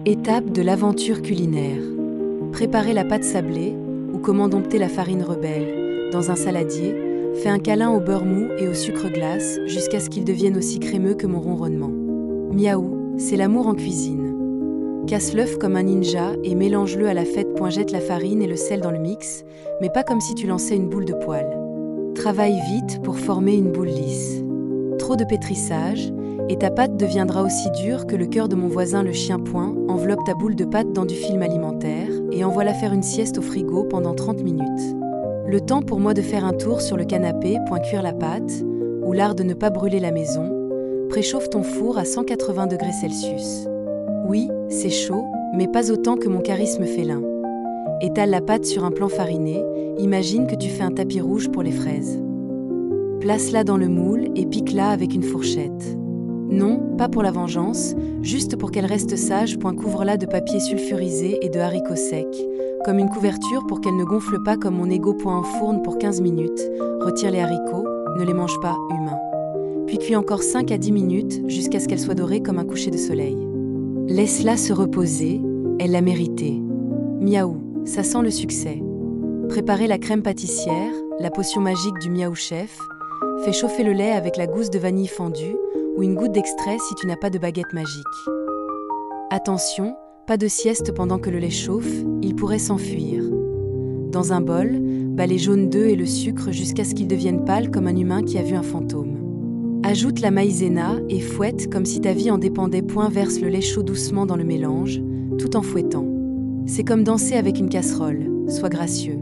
Étape de l'aventure culinaire. Préparez la pâte sablée ou comment dompter la farine rebelle. Dans un saladier, fais un câlin au beurre mou et au sucre glace jusqu'à ce qu'il devienne aussi crémeux que mon ronronnement. Miaou, c'est l'amour en cuisine. Casse l'œuf comme un ninja et mélange-le à la fête. Jette la farine et le sel dans le mix, mais pas comme si tu lançais une boule de poêle. Travaille vite pour former une boule lisse. Trop de pétrissage, et ta pâte deviendra aussi dure que le cœur de mon voisin le chien point. Enveloppe ta boule de pâte dans du film alimentaire et envoie-la faire une sieste au frigo pendant 30 minutes. Le temps pour moi de faire un tour sur le canapé. Cuire la pâte, ou l'art de ne pas brûler la maison. Préchauffe ton four à 180 degrés Celsius. Oui, c'est chaud, mais pas autant que mon charisme félin. Étale la pâte sur un plan fariné, imagine que tu fais un tapis rouge pour les fraises. Place-la dans le moule et pique-la avec une fourchette. Non, pas pour la vengeance, juste pour qu'elle reste sage. Couvre-la de papier sulfurisé et de haricots secs, comme une couverture pour qu'elle ne gonfle pas comme mon ego. Enfourne pour 15 minutes, retire les haricots, ne les mange pas, humain. Puis cuis encore 5 à 10 minutes jusqu'à ce qu'elle soit dorée comme un coucher de soleil. Laisse-la se reposer, elle l'a mérité. Miaou, ça sent le succès. Préparez la crème pâtissière, la potion magique du Miaou Chef. Fais chauffer le lait avec la gousse de vanille fendue ou une goutte d'extrait si tu n'as pas de baguette magique. Attention, pas de sieste pendant que le lait chauffe, il pourrait s'enfuir. Dans un bol, bats les jaunes d'œufs et le sucre jusqu'à ce qu'ils deviennent pâles comme un humain qui a vu un fantôme. Ajoute la maïzena et fouette comme si ta vie en dépendait. Verse le lait chaud doucement dans le mélange, tout en fouettant. C'est comme danser avec une casserole, sois gracieux.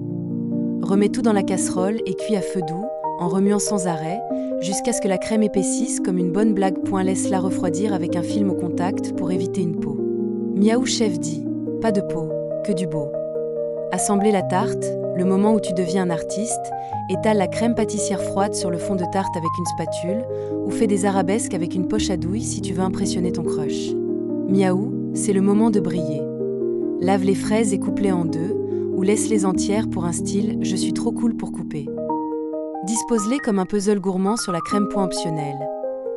Remets tout dans la casserole et cuis à feu doux, en remuant sans arrêt, jusqu'à ce que la crème épaississe comme une bonne blague. Laisse-la refroidir avec un film au contact pour éviter une peau. Miaou Chef dit, pas de peau, que du beau. Assemblez la tarte, le moment où tu deviens un artiste, étale la crème pâtissière froide sur le fond de tarte avec une spatule, ou fais des arabesques avec une poche à douille si tu veux impressionner ton crush. Miaou, c'est le moment de briller. Lave les fraises et coupe-les en deux, ou laisse-les entières pour un style « je suis trop cool pour couper ». Dispose-les comme un puzzle gourmand sur la crème optionnelle.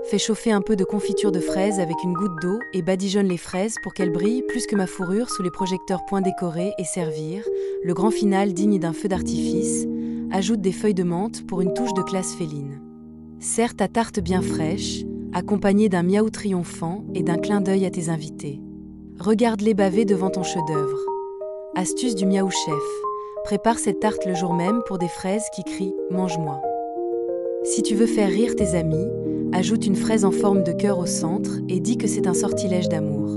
Fais chauffer un peu de confiture de fraises avec une goutte d'eau et badigeonne les fraises pour qu'elles brillent plus que ma fourrure sous les projecteurs. Décorer et servir, le grand final digne d'un feu d'artifice. Ajoute des feuilles de menthe pour une touche de classe féline. Sers ta tarte bien fraîche, accompagnée d'un miaou triomphant et d'un clin d'œil à tes invités. Regarde-les baver devant ton chef-d'œuvre. Astuce du Miaou Chef. Prépare cette tarte le jour même pour des fraises qui crient « mange-moi ». Si tu veux faire rire tes amis, ajoute une fraise en forme de cœur au centre et dis que c'est un sortilège d'amour.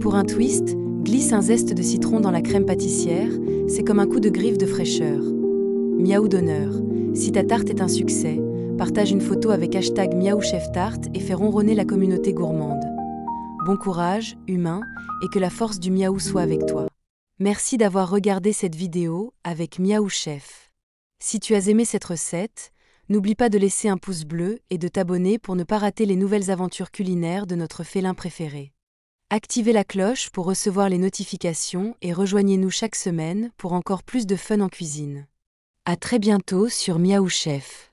Pour un twist, glisse un zeste de citron dans la crème pâtissière, c'est comme un coup de griffe de fraîcheur. Miaou d'honneur. Si ta tarte est un succès, partage une photo avec #MiaouChefTarte et fais ronronner la communauté gourmande. Bon courage, humain, et que la force du miaou soit avec toi. Merci d'avoir regardé cette vidéo avec Miaou Chef. Si tu as aimé cette recette, n'oublie pas de laisser un pouce bleu et de t'abonner pour ne pas rater les nouvelles aventures culinaires de notre félin préféré. Activez la cloche pour recevoir les notifications et rejoignez-nous chaque semaine pour encore plus de fun en cuisine. À très bientôt sur Miaou Chef.